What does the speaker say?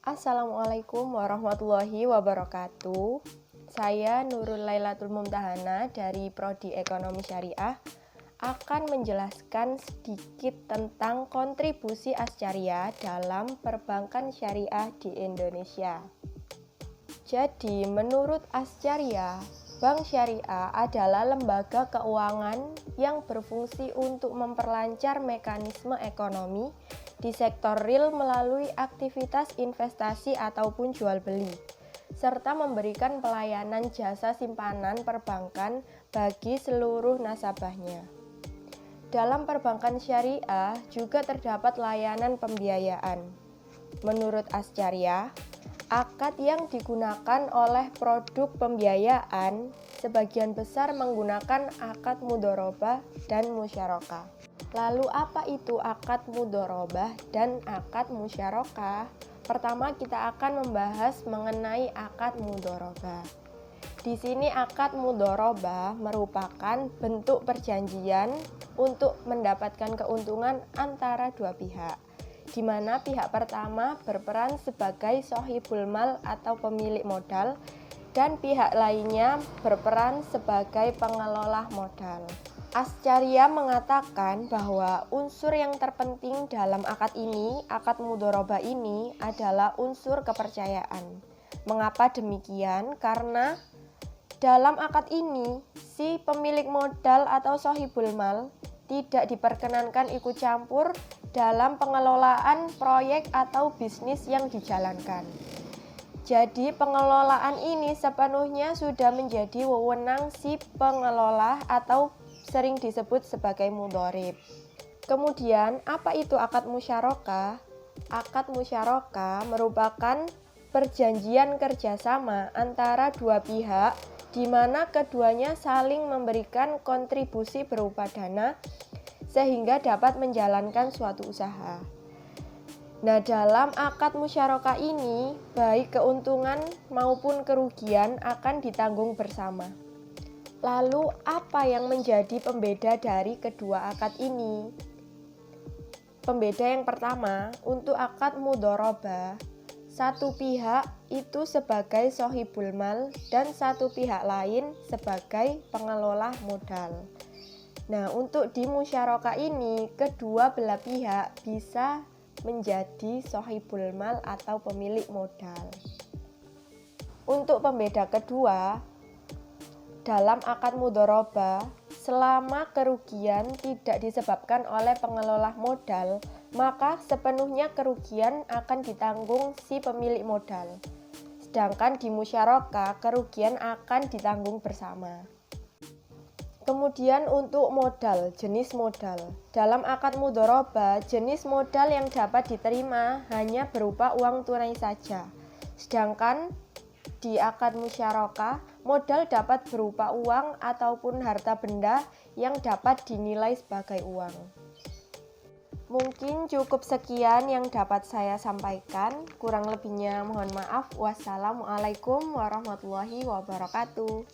Assalamualaikum warahmatullahi wabarakatuh. Saya Nurul Lailatul Mumtahana dari Prodi Ekonomi Syariah akan menjelaskan sedikit tentang kontribusi Ascaria dalam perbankan syariah di Indonesia. Jadi, menurut Ascaria, Bank Syariah adalah lembaga keuangan yang berfungsi untuk memperlancar mekanisme ekonomi di sektor real melalui aktivitas investasi ataupun jual beli, serta memberikan pelayanan jasa simpanan perbankan bagi seluruh nasabahnya. Dalam perbankan syariah juga terdapat layanan pembiayaan. Menurut Ascaria, akad yang digunakan oleh produk pembiayaan sebagian besar menggunakan akad mudharabah dan musyarakah. Lalu apa itu akad mudharabah dan akad musyarakah? Pertama kita akan membahas mengenai akad mudharabah. Di sini akad mudharabah merupakan bentuk perjanjian untuk mendapatkan keuntungan antara dua pihak, di mana pihak pertama berperan sebagai shahibul mal atau pemilik modal dan pihak lainnya berperan sebagai pengelola modal. Ascaria mengatakan bahwa unsur yang terpenting dalam akad mudharabah ini adalah unsur kepercayaan. Mengapa demikian? Karena dalam akad ini, si pemilik modal atau shahibul mal tidak diperkenankan ikut campur dalam pengelolaan proyek atau bisnis yang dijalankan. Jadi pengelolaan ini sepenuhnya sudah menjadi wewenang si pengelola atau sering disebut sebagai mudharib. Kemudian, apa itu akad musyarakah? Akad musyarakah merupakan perjanjian kerjasama antara dua pihak di mana keduanya saling memberikan kontribusi berupa dana sehingga dapat menjalankan suatu usaha. Nah, dalam akad musyarakah ini, baik keuntungan maupun kerugian akan ditanggung bersama. Lalu, apa yang menjadi pembeda dari kedua akad ini? Pembeda yang pertama, untuk akad mudharabah, satu pihak itu sebagai shahibul mal dan satu pihak lain sebagai pengelola modal. Nah, untuk di musyarakah ini, kedua belah pihak bisa menjadi shahibul mal atau pemilik modal. Untuk pembeda kedua, dalam akad mudharabah, selama kerugian tidak disebabkan oleh pengelola modal, maka sepenuhnya kerugian akan ditanggung si pemilik modal. Sedangkan di musyarakah, kerugian akan ditanggung bersama. Kemudian untuk modal, jenis modal. Dalam akad mudharabah, jenis modal yang dapat diterima hanya berupa uang tunai saja. Sedangkan di akad musyarakah, modal dapat berupa uang ataupun harta benda yang dapat dinilai sebagai uang. Mungkin cukup sekian yang dapat saya sampaikan. Kurang lebihnya mohon maaf. Wassalamualaikum warahmatullahi wabarakatuh.